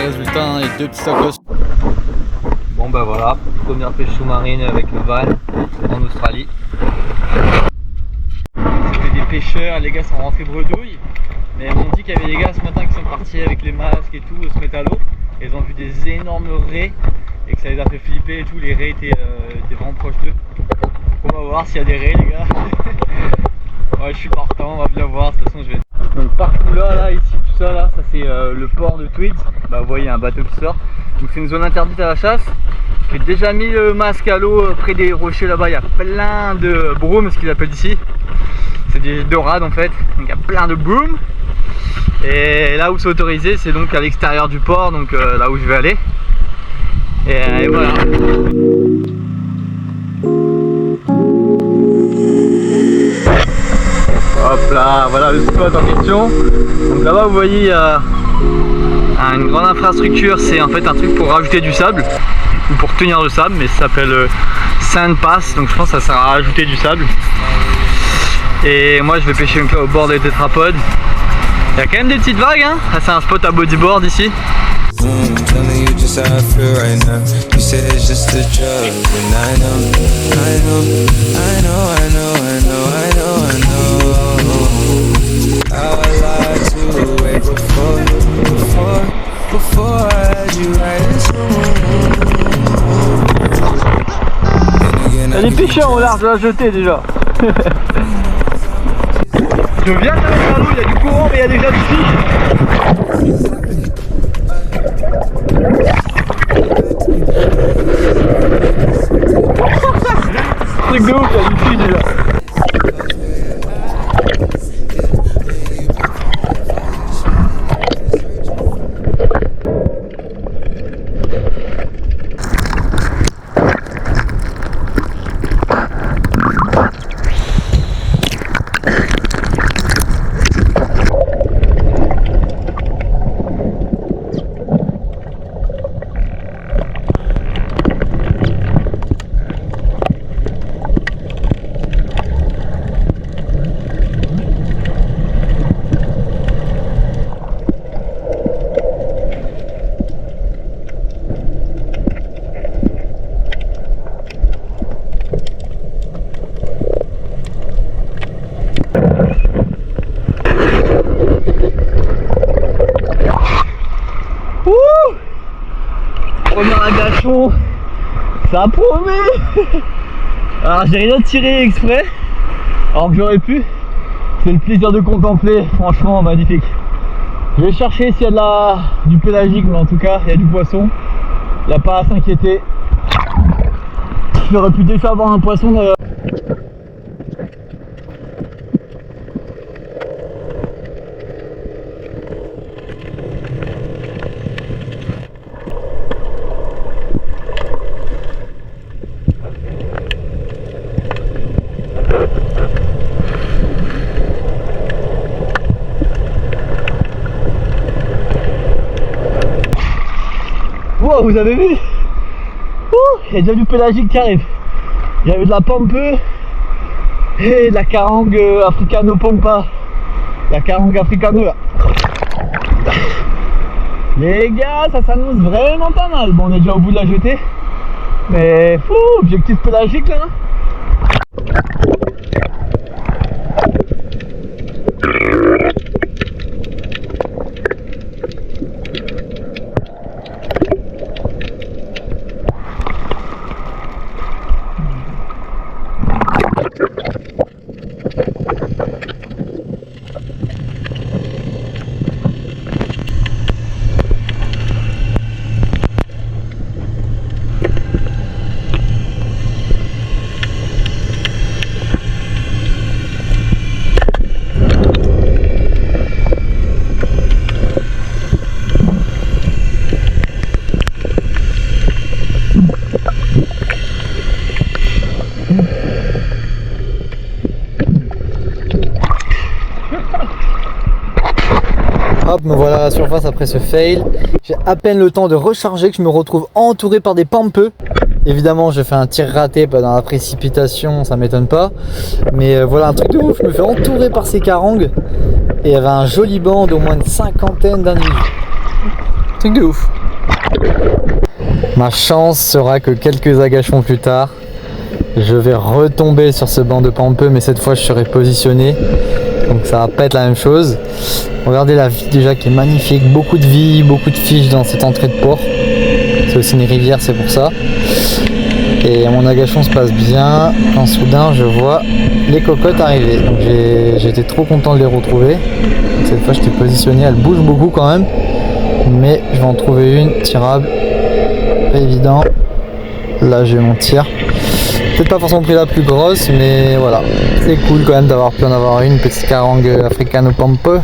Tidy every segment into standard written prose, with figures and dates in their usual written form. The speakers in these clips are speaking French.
résultat, hein, les 2 petits tacos. Bon bah voilà, première pêche sous-marine avec le van en Australie. C'était des pêcheurs, les gars sont rentrés bredouilles. Mais ils m'ont dit qu'il y avait des gars ce matin qui sont partis avec les masques et tout se mettre à l'eau. Et ils ont vu des énormes raies et que ça les a fait flipper et tout, les raies étaient vraiment proches d'eux. On va voir s'il y a des raies les gars. Ouais, je suis partant, on va bien voir, de toute façon je vais... Donc partout là, ici, tout ça là, ça c'est le port de Tweed. Bah vous voyez un bateau qui sort. Donc c'est une zone interdite à la chasse. J'ai déjà mis le masque à l'eau près des rochers là-bas, il y a plein de brooms, ce qu'ils appellent ici. C'est des dorades en fait, donc il y a plein de brooms. Et là où c'est autorisé, c'est donc à l'extérieur du port, donc là où je vais aller. Et voilà. Hop là, voilà le spot en question. Donc là-bas vous voyez il y a une grande infrastructure, c'est en fait un truc pour rajouter du sable ou pour tenir le sable, mais ça s'appelle Sand Pass, donc je pense que ça sert à rajouter du sable. Et moi je vais pêcher au bord des tétrapodes. Il y a quand même des petites vagues, hein. C'est un spot à bodyboard ici. Il y a des pêcheurs au large de la jetée déjà. Je viens de mettre à l'eau, il y a du courant mais il y a déjà du fiche. Truc de ouf, il y a du fiche déjà. Premier agachon, ça promet. Alors j'ai rien tiré exprès, alors que j'aurais pu. C'est le plaisir de contempler, franchement magnifique. Je vais chercher s'il y a du pélagique, mais en tout cas il y a du poisson. Il n'y a pas à s'inquiéter. J'aurais pu déjà avoir un poisson d'ailleurs. Wow, vous avez vu? Il y a déjà du pélagique qui arrive. Il y avait de la pompe et de la carangue africano pompa. La carangue africano là. Les gars, ça s'annonce vraiment pas mal. Bon, on est déjà au bout de la jetée. Mais objectif pélagique là. Hop, me voilà à la surface après ce fail. J'ai à peine le temps de recharger que je me retrouve entouré par des pampeux. Évidemment, je fais un tir raté dans la précipitation, ça m'étonne pas. Mais voilà, un truc de ouf, je me fais entourer par ces carangues. Et il y avait un joli banc d'au moins une cinquantaine d'individus. Truc de ouf. Ma chance sera que quelques agachons plus tard, je vais retomber sur ce banc de pampeux, mais cette fois je serai positionné. Donc ça va pas être la même chose. Regardez la vie déjà qui est magnifique, beaucoup de vie, beaucoup de fiches dans cette entrée de port. C'est aussi une rivière, c'est pour ça. Et mon agachon se passe bien quand soudain je vois les cocottes arriver. Donc j'étais trop content de les retrouver. Donc cette fois j'étais positionné, elle bouge beaucoup quand même. Mais je vais en trouver une tirable. Pas évident. Là j'ai mon tir. Peut-être pas forcément pris la plus grosse, mais voilà. C'est cool quand même d'avoir pu en avoir une petite carangue africano pampeux.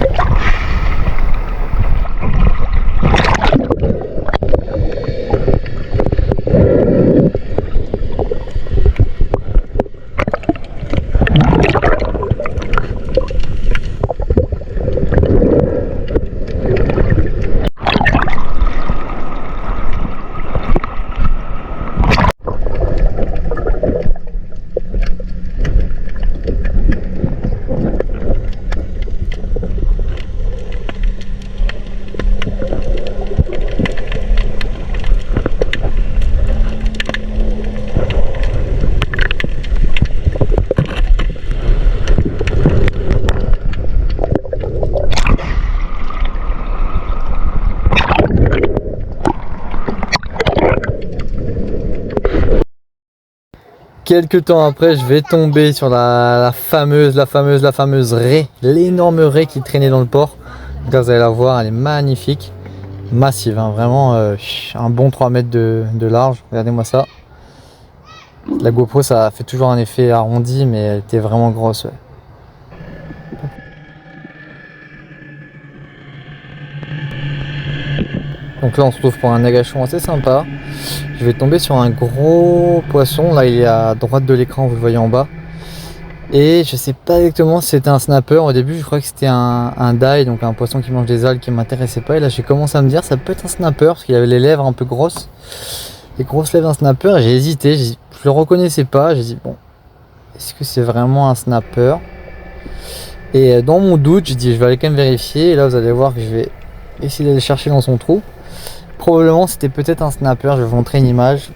Quelques temps après, je vais tomber sur la fameuse raie, l'énorme raie qui traînait dans le port. Là, vous allez la voir, elle est magnifique, massive, hein, vraiment un bon 3 mètres de large. Regardez-moi ça. La GoPro, ça fait toujours un effet arrondi, mais elle était vraiment grosse. Ouais. Donc là on se retrouve pour un agachon assez sympa. Je vais tomber sur un gros poisson, là il est à droite de l'écran, vous le voyez en bas. Et je sais pas exactement si c'était un snapper, au début je crois que c'était un dye, donc un poisson qui mange des algues qui m'intéressait pas. Et là j'ai commencé à me dire ça peut être un snapper, parce qu'il avait les lèvres un peu grosses. Les grosses lèvres d'un snapper, et j'ai hésité, je le reconnaissais pas, j'ai dit bon, est-ce que c'est vraiment un snapper? Et dans mon doute, j'ai dit je vais aller quand même vérifier, et là vous allez voir que je vais essayer d'aller chercher dans son trou. Probablement c'était peut-être un snapper, je vais vous montrer une image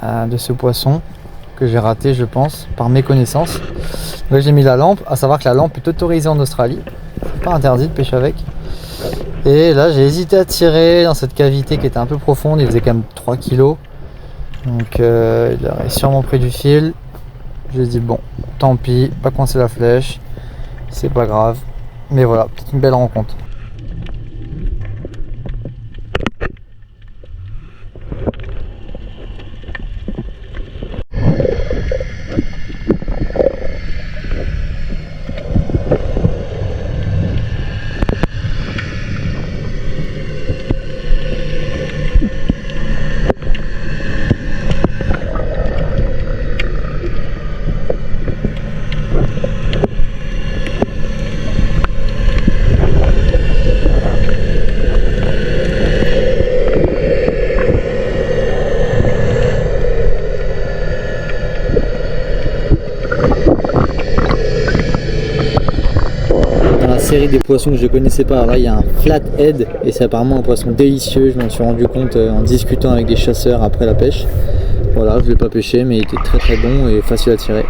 de ce poisson que j'ai raté je pense, par méconnaissance. Là j'ai mis la lampe, à savoir que la lampe est autorisée en Australie, c'est pas interdit de pêcher avec. Et là j'ai hésité à tirer dans cette cavité qui était un peu profonde, il faisait quand même 3 kg. Donc il aurait sûrement pris du fil. J'ai dit bon, tant pis, pas coincer la flèche, c'est pas grave. Mais voilà, peut-être une belle rencontre. Série des poissons que je ne connaissais pas. Alors là il y a un flathead et c'est apparemment un poisson délicieux, je m'en suis rendu compte en discutant avec des chasseurs après la pêche. Voilà, je ne l'ai pas pêché mais il était très très bon et facile à tirer.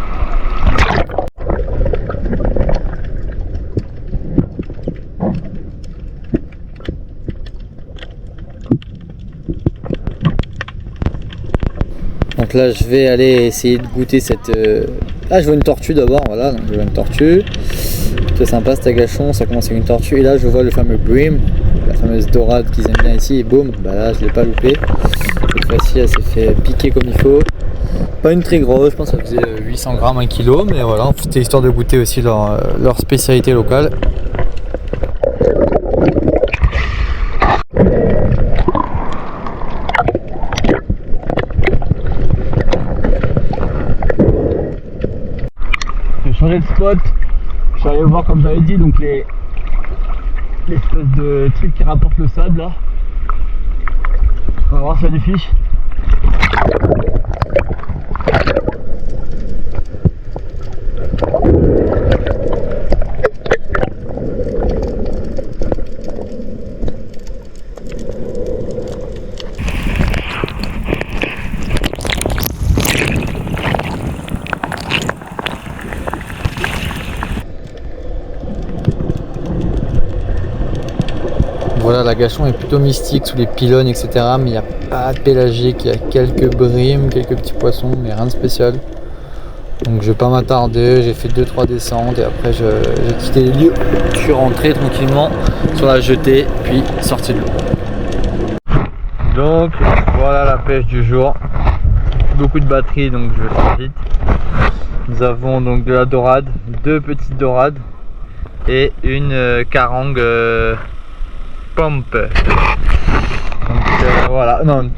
Donc là je vais aller essayer de goûter cette... Ah je vois une tortue d'abord, voilà, donc je vois une tortue. C'est sympa cet agachon, ça commence avec une tortue et là je vois le fameux bream, la fameuse dorade qu'ils aiment bien ici et boum, bah là je l'ai pas loupé. Cette fois-ci elle s'est fait piquer comme il faut. Pas une très grosse, je pense que ça faisait 800 grammes, 1 kg, mais voilà, c'était histoire de goûter aussi leur spécialité locale. J'ai changé de spot. Je suis allé voir comme j'avais dit donc l'espèce de truc qui rapporte le sable là. On va voir s'il y a des fiches. ça, l'agachon est plutôt mystique sous les pylônes, etc. Mais il n'y a pas de pélagique, il y a quelques brimes, quelques petits poissons, mais rien de spécial. Donc je vais pas m'attarder, j'ai fait 2-3 descentes et après j'ai quitté les lieux. Je suis rentré tranquillement sur la jetée, puis sorti de l'eau. Donc voilà la pêche du jour. Beaucoup de batterie, donc je vais faire vite. Nous avons donc de la dorade, 2 petites dorades et une carangue pompe. Donc voilà, non,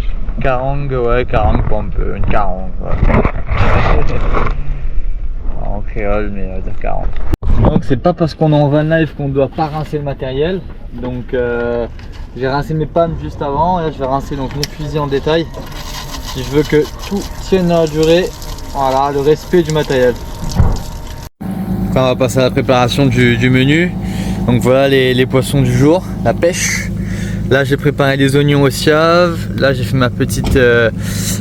carangue, ouais, carangue pompe, une carangue. Voilà. En créole, mais on va dire carangue. Donc c'est pas parce qu'on est en van life qu'on doit pas rincer le matériel. Donc j'ai rincé mes pannes juste avant, et là je vais rincer donc mes fusils en détail. Si je veux que tout tienne dans la durée, voilà, le respect du matériel. On va passer à la préparation du menu. Donc voilà les poissons du jour, la pêche. Là j'ai préparé les oignons au siave. Là j'ai fait ma petite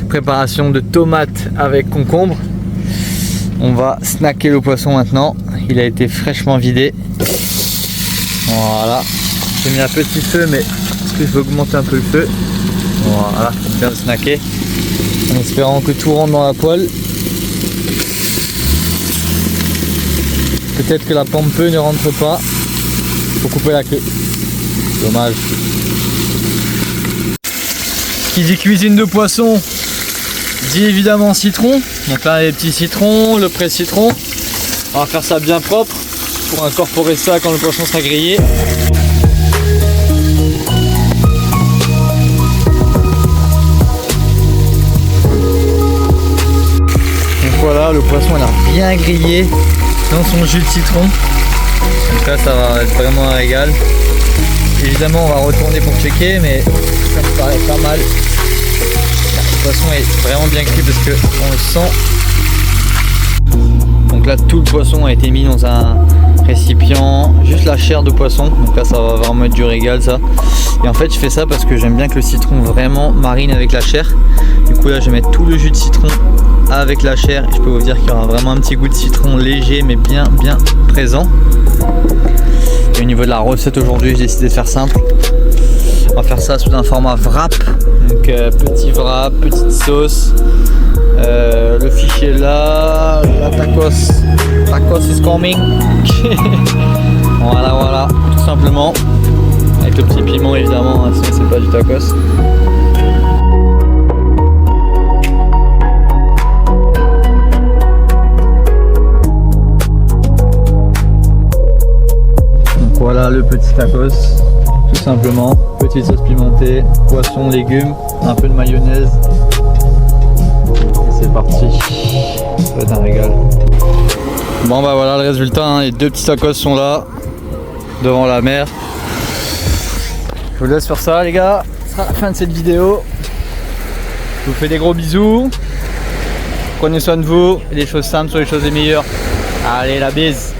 préparation de tomates avec concombre. On va snacker le poisson maintenant. Il a été fraîchement vidé. Voilà. J'ai mis un petit feu, mais est-ce que je vais augmenter un peu le feu? Voilà, pour bien le snacker. En espérant que tout rentre dans la poêle. Peut-être que la pompe ne rentre pas. Faut couper la queue. Dommage. Qui dit cuisine de poisson dit évidemment citron. Donc là les petits citrons, le presse-citron. On va faire ça bien propre pour incorporer ça quand le poisson sera grillé. Donc voilà, le poisson il a bien grillé dans son jus de citron. Donc là ça va être vraiment un régal. Évidemment on va retourner pour checker, mais ça me paraît pas mal. Le poisson est vraiment bien cuit parce qu'on le sent. Donc là tout le poisson a été mis dans un récipient, juste la chair de poisson. Donc là ça va vraiment être du régal ça. Et en fait je fais ça parce que j'aime bien que le citron vraiment marine avec la chair. Du coup là je vais mettre tout le jus de citron avec la chair. Et je peux vous dire qu'il y aura vraiment un petit goût de citron léger mais bien présent. Et au niveau de la recette aujourd'hui j'ai décidé de faire simple. On va faire ça sous un format wrap. Donc petit wrap, petite sauce. Le fichier là, la tacos is coming. voilà, tout simplement. Avec le petit piment évidemment, sinon c'est pas du tacos. Donc voilà le petit tacos. Tout simplement, petite sauce pimentée, poisson, légumes, un peu de mayonnaise. Et c'est parti. Ça va être un régal. Bon bah voilà le résultat, hein. Les 2 petits tacos sont là, devant la mer. Je vous laisse sur ça les gars, ce sera la fin de cette vidéo. Je vous fais des gros bisous. Prenez soin de vous, et les choses simples sont les choses les meilleures. Allez la bise.